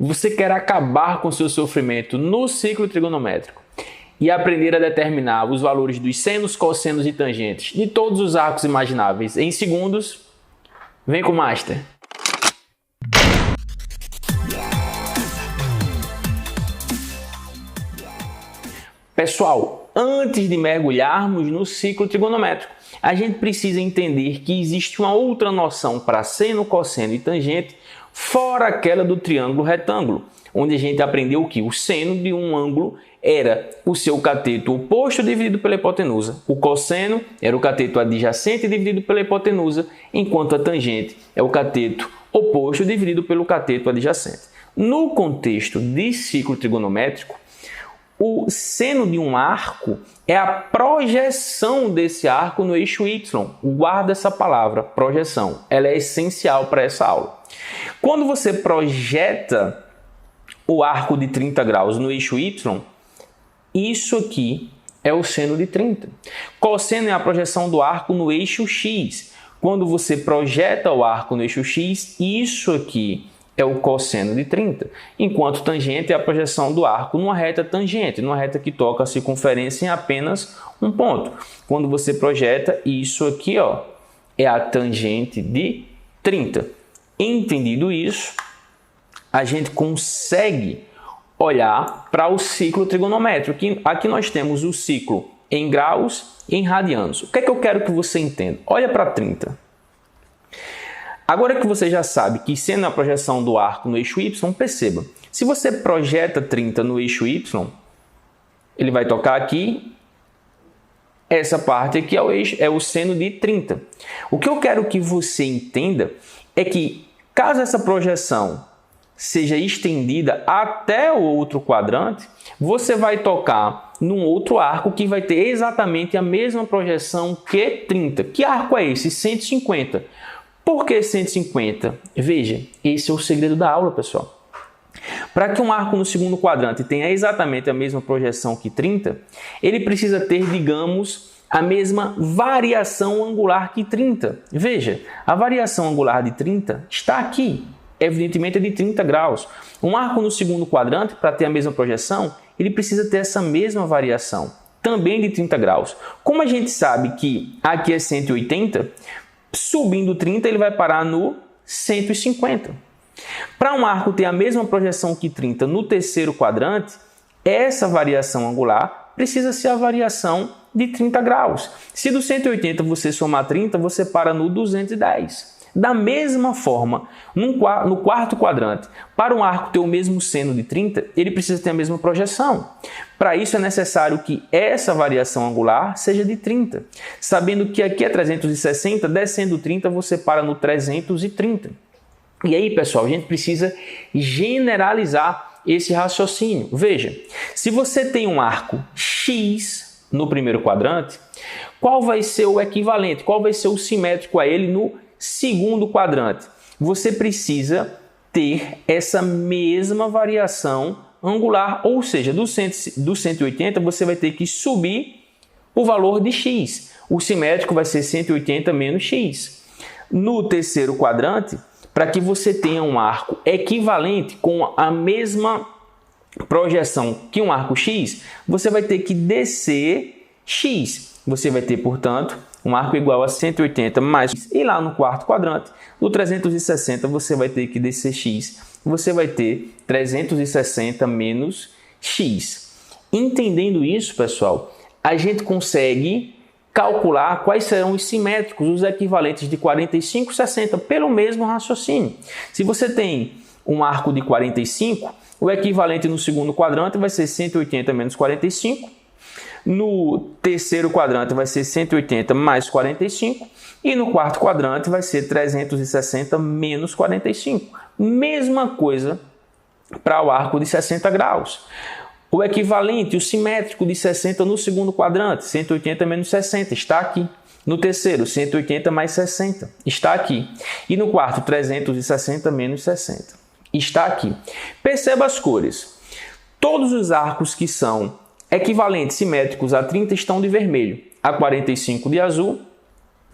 Você quer acabar com seu sofrimento no ciclo trigonométrico e aprender a determinar os valores dos senos, cossenos e tangentes de todos os arcos imagináveis em segundos? Vem com o Master! Pessoal, antes de mergulharmos no ciclo trigonométrico, a gente precisa entender que existe uma outra noção para seno, cosseno e tangente, fora aquela do triângulo retângulo, onde a gente aprendeu que o seno de um ângulo era o seu cateto oposto dividido pela hipotenusa. O cosseno era o cateto adjacente dividido pela hipotenusa, enquanto a tangente é o cateto oposto dividido pelo cateto adjacente. No contexto de ciclo trigonométrico, o seno de um arco é a projeção desse arco no eixo Y. Guarda essa palavra, projeção. Ela é essencial para essa aula. Quando você projeta o arco de 30 graus no eixo Y, isso aqui é o seno de 30. Cosseno é a projeção do arco no eixo X. Quando você projeta o arco no eixo X, isso aqui é o cosseno de 30, enquanto tangente é a projeção do arco numa reta tangente, numa reta que toca a circunferência em apenas um ponto. Quando você projeta isso aqui, ó, é a tangente de 30. Entendido isso, a gente consegue olhar para o ciclo trigonométrico. Aqui nós temos o ciclo em graus e em radianos. O que é que eu quero que você entenda? Olha para 30. Agora que você já sabe que seno é a projeção do arco no eixo Y, perceba, se você projeta 30 no eixo Y, ele vai tocar aqui, essa parte aqui é o seno de 30. O que eu quero que você entenda é que, caso essa projeção seja estendida até o outro quadrante, você vai tocar num outro arco que vai ter exatamente a mesma projeção que 30. Que arco é esse? 150. Por que 150? Veja, esse é o segredo da aula, pessoal. Para que um arco no segundo quadrante tenha exatamente a mesma projeção que 30, ele precisa ter, digamos, a mesma variação angular que 30. Veja, a variação angular de 30 está aqui. Evidentemente é de 30 graus. Um arco no segundo quadrante, para ter a mesma projeção, ele precisa ter essa mesma variação, também de 30 graus. Como a gente sabe que aqui é 180, subindo 30, ele vai parar no 150. Para um arco ter a mesma projeção que 30 no terceiro quadrante, essa variação angular precisa ser a variação de 30 graus. Se do 180 você somar 30, você para no 210. Da mesma forma, no quarto quadrante, para um arco ter o mesmo seno de 30, ele precisa ter a mesma projeção. Para isso é necessário que essa variação angular seja de 30. Sabendo que aqui é 360, descendo 30 você para no 330. E aí, pessoal, a gente precisa generalizar esse raciocínio. Veja, se você tem um arco X no primeiro quadrante, qual vai ser o equivalente? Qual vai ser o simétrico a ele no segundo quadrante? Você precisa ter essa mesma variação angular, ou seja, do 180 você vai ter que subir o valor de x. O simétrico vai ser 180 menos x. No terceiro quadrante, para que você tenha um arco equivalente com a mesma projeção que um arco x, você vai ter que descer x. Você vai ter, portanto, um arco igual a 180 mais x. E lá no quarto quadrante, no 360, você vai ter que descer x. Você vai ter 360 menos x. Entendendo isso, pessoal, a gente consegue calcular quais serão os simétricos, os equivalentes de 45 e 60, pelo mesmo raciocínio. Se você tem um arco de 45, o equivalente no segundo quadrante vai ser 180 menos 45. No terceiro quadrante vai ser 180 mais 45 e no quarto quadrante vai ser 360 menos 45. Mesma coisa para o arco de 60 graus. O equivalente, o simétrico de 60 no segundo quadrante, 180 menos 60, está aqui. No terceiro, 180 mais 60, está aqui. E no quarto, 360 menos 60, está aqui. Perceba as cores. Todos os arcos que são equivalentes simétricos a 30 estão de vermelho, a 45 de azul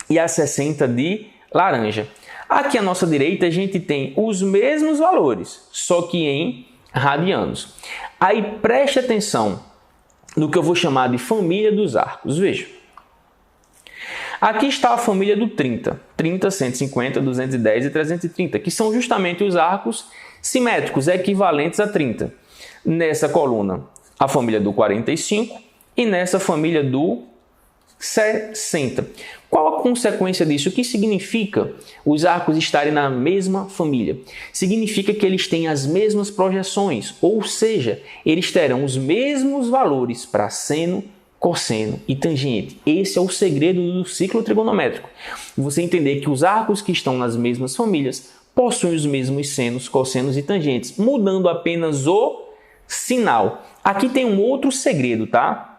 e a 60 de laranja. Aqui à nossa direita a gente tem os mesmos valores, só que em radianos. Aí preste atenção no que eu vou chamar de família dos arcos. Veja. Aqui está a família do 30. 30, 150, 210 e 330, que são justamente os arcos simétricos, equivalentes a 30. Nessa coluna, a família do 45 e nessa família do 60. Qual a consequência disso? O que significa os arcos estarem na mesma família? Significa que eles têm as mesmas projeções, ou seja, eles terão os mesmos valores para seno, cosseno e tangente. Esse é o segredo do ciclo trigonométrico. Você entender que os arcos que estão nas mesmas famílias possuem os mesmos senos, cossenos e tangentes, mudando apenas o sinal. Aqui tem um outro segredo, tá?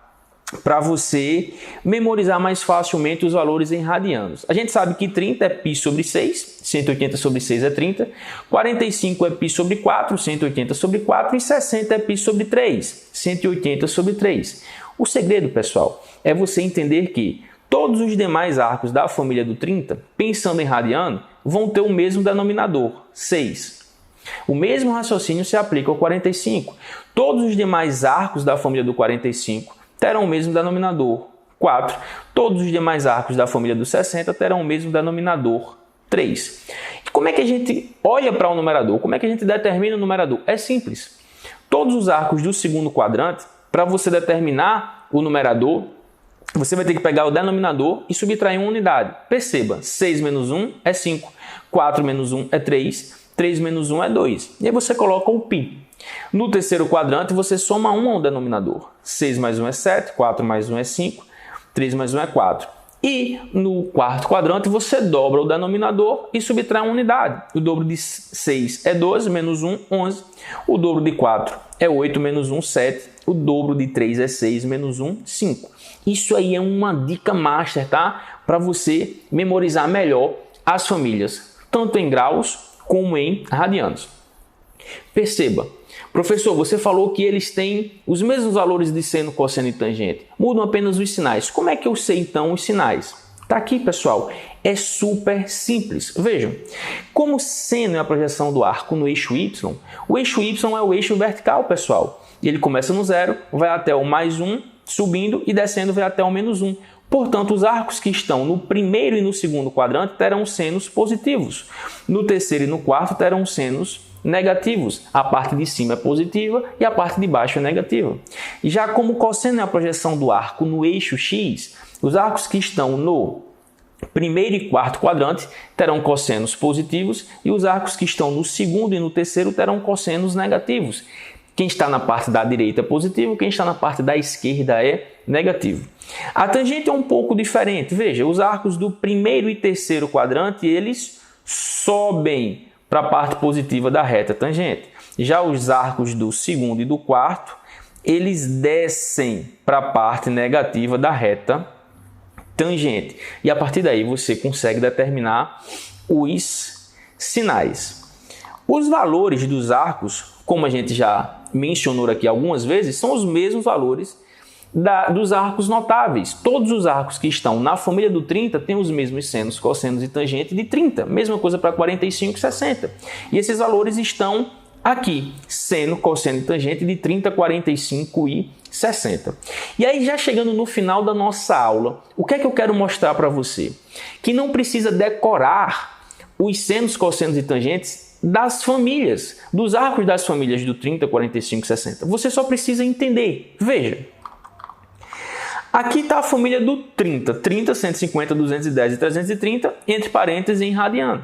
Para você memorizar mais facilmente os valores em radianos. A gente sabe que 30 é π sobre 6, 180 sobre 6 é 30, 45 é π sobre 4, 180 sobre 4 e 60 é π sobre 3, 180 sobre 3. O segredo, pessoal, é você entender que todos os demais arcos da família do 30, pensando em radiano, vão ter o mesmo denominador, 6. O mesmo raciocínio se aplica ao 45. Todos os demais arcos da família do 45 terão o mesmo denominador, 4. Todos os demais arcos da família do 60 terão o mesmo denominador, 3. E como é que a gente olha para o numerador? Como é que a gente determina o numerador? É simples. Todos os arcos do segundo quadrante, para você determinar o numerador, você vai ter que pegar o denominador e subtrair uma unidade. Perceba, 6 menos 1 é 5, 4 menos 1 é 3, 3 menos 1 é 2. E aí você coloca o π. No terceiro quadrante, você soma 1 ao denominador. 6 mais 1 é 7, 4 mais 1 é 5, 3 mais 1 é 4. E no quarto quadrante, você dobra o denominador e subtrai uma unidade. O dobro de 6 é 12, menos 1, 11. O dobro de 4 é 8, menos 1, 7. O dobro de 3 é 6, menos 1, 5. Isso aí é uma dica master, tá? Para você memorizar melhor as famílias, tanto em graus como em radianos. Perceba, professor, você falou que eles têm os mesmos valores de seno, cosseno e tangente. Mudam apenas os sinais. Como é que eu sei, então, os sinais? Tá aqui, pessoal. É super simples. Vejam, como seno é a projeção do arco no eixo Y, o eixo Y é o eixo vertical, pessoal. Ele começa no 0, vai até o mais 1, subindo e descendo vai até o menos 1. Portanto, os arcos que estão no primeiro e no segundo quadrante terão senos positivos. No terceiro e no quarto terão senos negativos. A parte de cima é positiva e a parte de baixo é negativa. Já como cosseno é a projeção do arco no eixo X, os arcos que estão no primeiro e quarto quadrante terão cossenos positivos e os arcos que estão no segundo e no terceiro terão cossenos negativos. Quem está na parte da direita é positivo, quem está na parte da esquerda é negativo. A tangente é um pouco diferente. Veja, os arcos do primeiro e terceiro quadrante, eles sobem para a parte positiva da reta tangente. Já os arcos do segundo e do quarto, eles descem para a parte negativa da reta tangente. E a partir daí você consegue determinar os sinais. Os valores dos arcos, como a gente já mencionou aqui algumas vezes, são os mesmos valores dos arcos notáveis. Todos os arcos que estão na família do 30 têm os mesmos senos, cossenos e tangente de 30. Mesma coisa para 45 e 60. E esses valores estão aqui. Seno, cosseno e tangente de 30, 45 e 60. E aí, já chegando no final da nossa aula, o que é que eu quero mostrar para você? Que não precisa decorar os senos, cossenos e tangentes das famílias, dos arcos das famílias do 30, 45 e 60. Você só precisa entender. Veja. Aqui está a família do 30. 30, 150, 210 e 330, entre parênteses em radiano.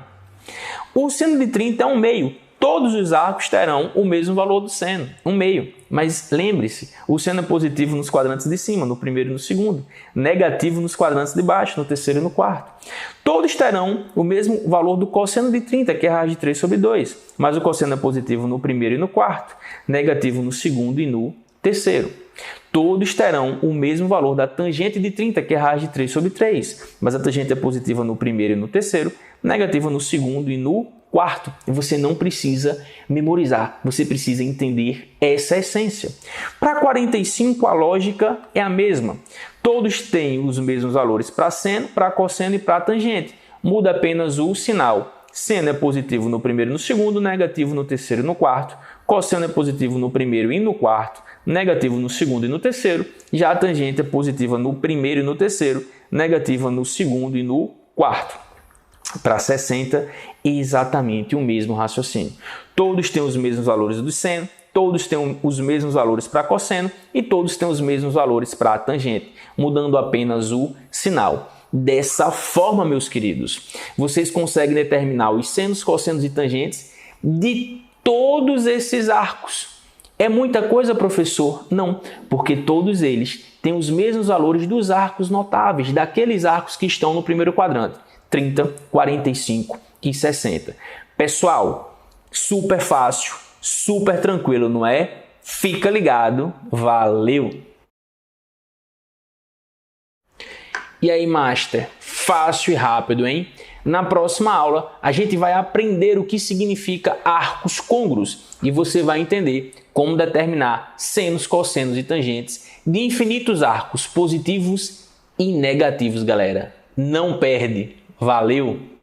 O seno de 30 é um meio. Todos os arcos terão o mesmo valor do seno, um meio. Mas lembre-se, o seno é positivo nos quadrantes de cima, no primeiro e no segundo. Negativo nos quadrantes de baixo, no terceiro e no quarto. Todos terão o mesmo valor do cosseno de 30, que é raiz de 3 sobre 2. Mas o cosseno é positivo no primeiro e no quarto. Negativo no segundo e no terceiro. Todos terão o mesmo valor da tangente de 30, que é raiz de 3 sobre 3. Mas a tangente é positiva no primeiro e no terceiro, negativa no segundo e no quarto. E você não precisa memorizar, você precisa entender essa essência. Para 45, a lógica é a mesma. Todos têm os mesmos valores para seno, para cosseno e para tangente. Muda apenas o sinal. Seno é positivo no primeiro e no segundo, negativo no terceiro e no quarto. Cosseno é positivo no primeiro e no quarto, negativo no segundo e no terceiro. Já a tangente é positiva no primeiro e no terceiro, negativa no segundo e no quarto. Para 60, exatamente o mesmo raciocínio. Todos têm os mesmos valores do seno, todos têm os mesmos valores para cosseno e todos têm os mesmos valores para a tangente, mudando apenas o sinal. Dessa forma, meus queridos, vocês conseguem determinar os senos, cossenos e tangentes de todos esses arcos. É muita coisa, professor? Não, porque todos eles têm os mesmos valores dos arcos notáveis, daqueles arcos que estão no primeiro quadrante, 30, 45 e 60. Pessoal, super fácil, super tranquilo, não é? Fica ligado, valeu! E aí, Master? Fácil e rápido, hein? Na próxima aula, a gente vai aprender o que significa arcos côngruos e você vai entender como determinar senos, cossenos e tangentes de infinitos arcos positivos e negativos, galera. Não perde! Valeu!